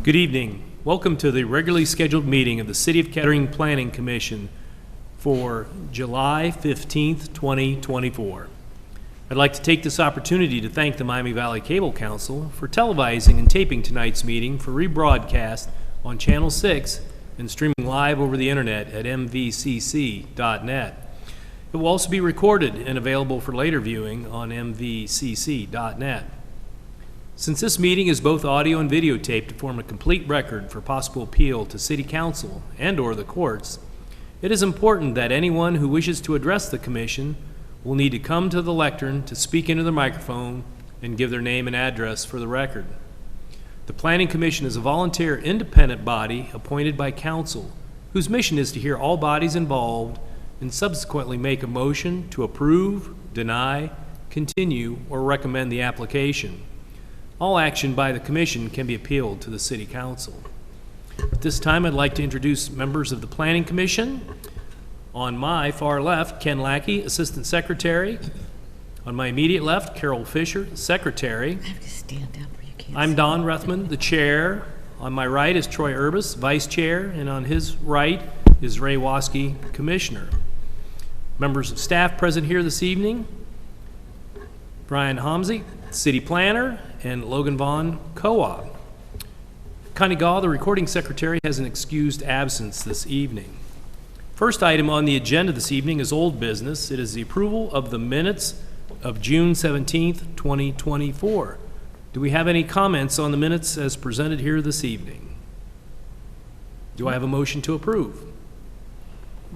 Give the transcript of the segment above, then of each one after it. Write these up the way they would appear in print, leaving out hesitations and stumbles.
Good evening. Welcome to the regularly scheduled meeting of the City of Kettering Planning Commission for July 15th, 2024. I'd like to take this opportunity to thank the Miami Valley Cable Council for televising and taping tonight's meeting for rebroadcast on Channel 6 and streaming live over the internet at mvcc.net. It will also be recorded and available for later viewing on mvcc.net. Since this meeting is both audio and videotaped to form a complete record for possible appeal to City Council and/or the courts, it is important that anyone who wishes to address the Commission will need to come to the lectern to speak into the microphone and give their name and address for the record. The Planning Commission is a volunteer independent body appointed by Council, whose mission is to hear all bodies involved and subsequently make a motion to approve, deny, continue, or recommend the application. All action by the Commission can be appealed to the City Council. At this time, I'd like to introduce members of the Planning Commission. On my far left, Ken Lackey, Assistant Secretary. On my immediate left, Carol Fisher, Secretary. I have to stand down where you can't I'm see. Don Ruthman, the Chair. On my right is Troy Urbis, Vice Chair, and on his right is Ray Waskey, Commissioner. Members of staff present here this evening: Brian Homsey, City Planner, and Logan Vaughn, Co-op. Connie Gaw, the Recording Secretary, has an excused absence this evening. First item on the agenda this evening is old business. It is the approval of the minutes of June 17th, 2024. Do we have any comments on the minutes as presented here this evening? Do I have a motion to approve?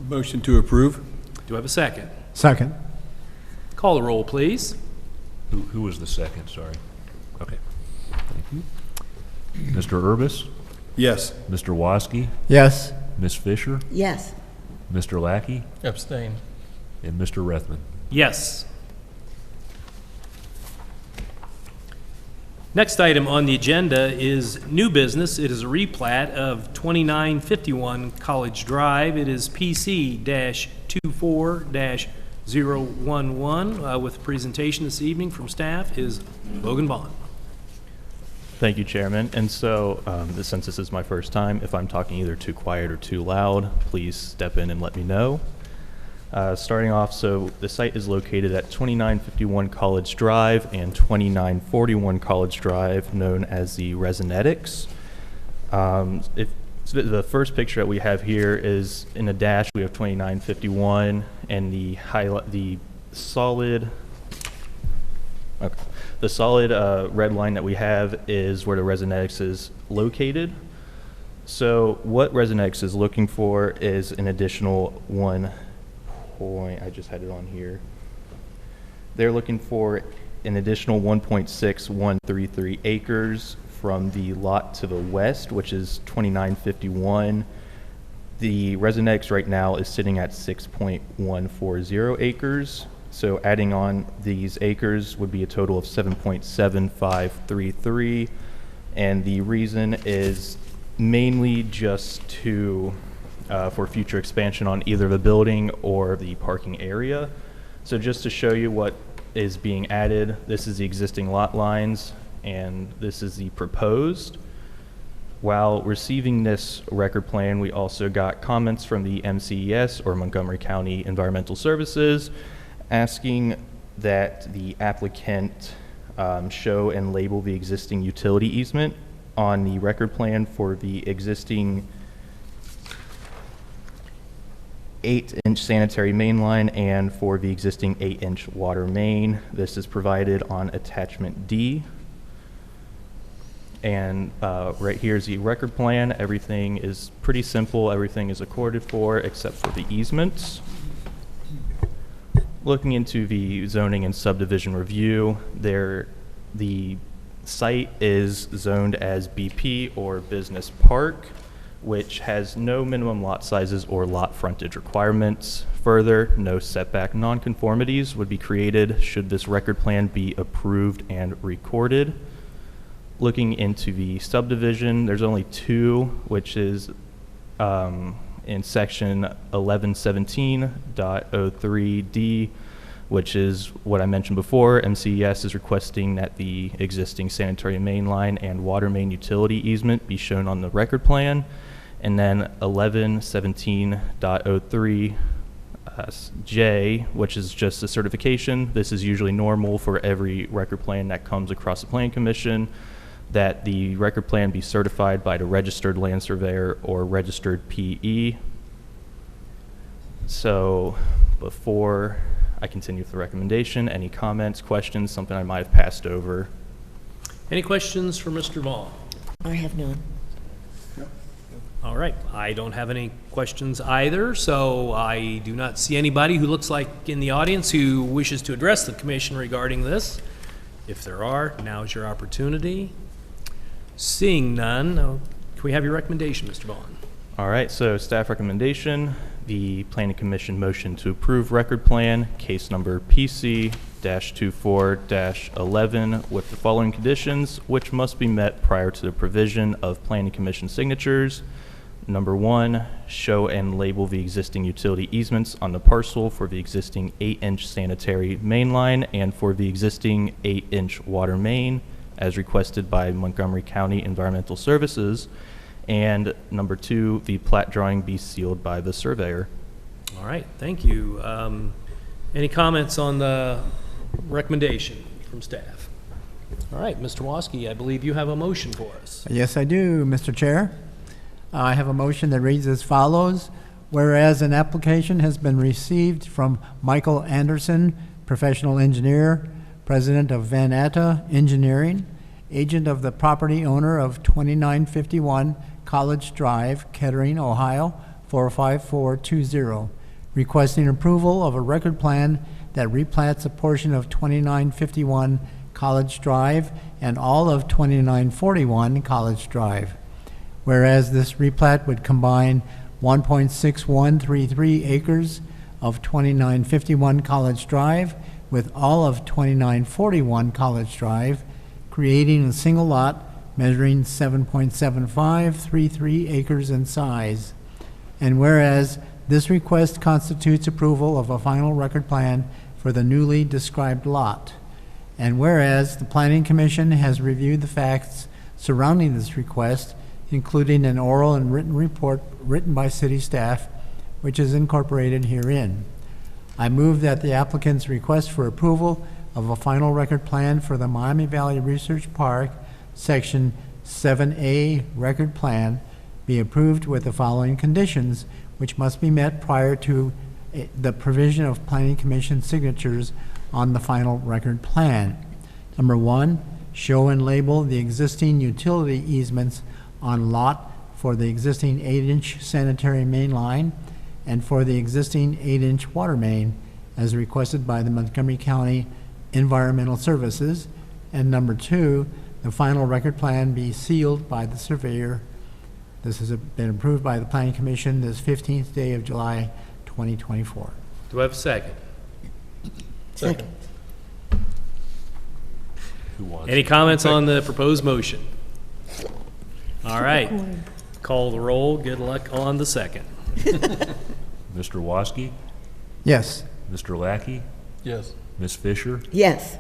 Motion to approve. Do I have a second? Second. Call the roll, please. Who was the second? Sorry. Okay. Thank you. Mr. Urbis, Yes. Mr. Waskey, Yes. Ms. Fisher, Yes. Mr. Lackey, Abstain. and Mr. Rethman. Yes. Next item on the agenda is new business. It is a replat of 2951 College Drive. It is PC-24-011. With a presentation this evening from staff is Logan Vaughn. Thank you, Chairman. And so, since this is my first time, if I'm talking either too quiet or too loud, please step in and let me know. Starting off, so the site is located at 2951 College Drive and 2941 College Drive, known as the Resonetics. So the first picture that we have here is in a dash. We have 2951, and the solid. Okay. The solid red line that we have is where the Resonetics is located. So what Resonetics is looking for is an additional 1 point. I just had it on here. They're looking for an additional 1.6133 acres from the lot to the west, which is 2951. The Resonetics right now is sitting at 6.140 acres. So adding on these acres would be a total of 7.7533, and the reason is mainly just for future expansion on either the building or the parking area. So just to show you what is being added, this is the existing lot lines, and this is the proposed. While receiving this record plan, we also got comments from the MCES, or Montgomery County Environmental Services, asking that the applicant show and label the existing utility easement on the record plan for the existing 8-inch sanitary main line and for the existing 8-inch water main. This is provided on attachment D. And right here is the record plan. Everything is pretty simple. Everything is accorded for except for the easements. Looking into the zoning and subdivision review, the site is zoned as BP, or business park, which has no minimum lot sizes or lot frontage requirements. Further, no setback nonconformities would be created should this record plan be approved and recorded. Looking into the subdivision, there's only two, which is in section 1117.03D, which is what I mentioned before. MCES is requesting that the existing sanitary main line and water main utility easement be shown on the record plan. And then 1117.03 J, which is just a certification. This is usually normal for every record plan that comes across the Planning Commission, that the record plan be certified by the registered land surveyor or registered PE. So before I continue with the recommendation, any comments, questions, something I might have passed over? Any questions for Mr. Vaughn? I have none. All right, I don't have any questions either, so I do not see anybody who looks like in the audience who wishes to address the commission regarding this. If there are, now's your opportunity. Seeing none, can we have your recommendation, Mr. Vaughn? All right, so staff recommendation, the Planning Commission motion to approve record plan, case number PC-24-11, with the following conditions, which must be met prior to the provision of Planning Commission signatures. Number 1, show and label the existing utility easements on the parcel for the existing 8-inch sanitary main line and for the existing 8-inch water main, as requested by Montgomery County Environmental Services. And number 2, the plat drawing be sealed by the surveyor. All right, thank you. Any comments on the recommendation from staff? All right, Mr. Woski, I believe you have a motion for us. Yes, I do, Mr. Chair. I have a motion that reads as follows. Whereas an application has been received from Michael Anderson, professional engineer, president of Van Atta Engineering, agent of the property owner of 2951 College Drive, Kettering, Ohio, 45420, requesting approval of a record plan that replats a portion of 2951 College Drive and all of 2941 College Drive. Whereas this replat would combine 1.6133 acres of 2951 College Drive with all of 2941 College Drive, creating a single lot measuring 7.7533 acres in size. And whereas this request constitutes approval of a final record plan for the newly described lot. And whereas the Planning Commission has reviewed the facts surrounding this request, including an oral and written report written by city staff, which is incorporated herein. I move that the applicant's request for approval of a final record plan for the Miami Valley Research Park, Section 7A record plan, be approved with the following conditions, which must be met prior to the provision of Planning Commission signatures on the final record plan. Number 1, show and label the existing utility easements on lot for the existing 8-inch sanitary main line and for the existing 8-inch water main as requested by the Montgomery County Environmental Services. And number 2, the final record plan be sealed by the surveyor. This has been approved by the Planning Commission this 15th day of July 2024. Do I have a second? Second. Who wants Any it? comments on the proposed motion? All right, call the roll. Good luck on the second. Mr. Woski, Yes. Mr. Lackey, Yes. Ms. Fisher, Yes.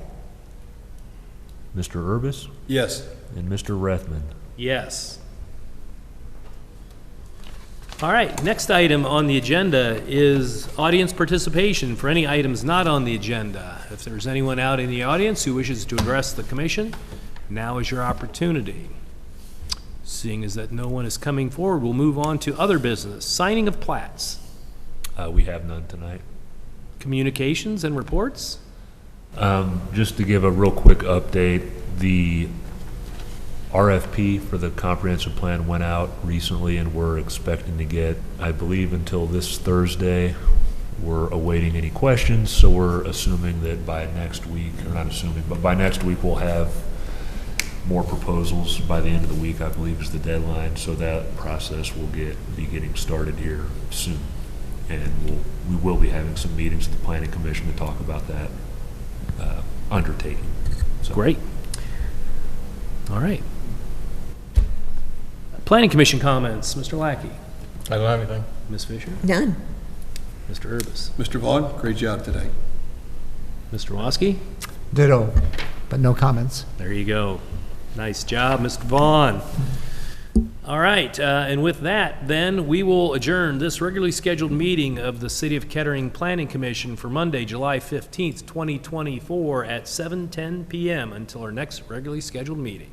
Mr. Urbis, Yes. and Mr. Rethman. Yes. All right, next item on the agenda is audience participation for any items not on the agenda. If there's anyone out in the audience who wishes to address the commission, now is your opportunity. Seeing as that no one is coming forward, we'll move on to other business. Signing of plats, We have none tonight. communications and reports. Just to give a real quick update, the RFP for the comprehensive plan went out recently, and we're expecting to get, I believe, until this Thursday. We're awaiting any questions, so we're assuming that by next week, or not assuming, but by next week we'll have more proposals. By the end of the week, I believe, is the deadline, so that process will be getting started here soon. And we will be having some meetings at the Planning Commission to talk about that undertaking. So. Great. All right. Planning Commission comments. Mr. Lackey. I don't have anything. Ms. Fisher. None. Mr. Urbis. Mr. Vaughn, great job today. Mr. Woski? Ditto, but no comments. There you go. Nice job, Mr. Vaughn. All right, and with that, then, we will adjourn this regularly scheduled meeting of the City of Kettering Planning Commission for Monday, July 15th, 2024 at 7:10 PM until our next regularly scheduled meeting.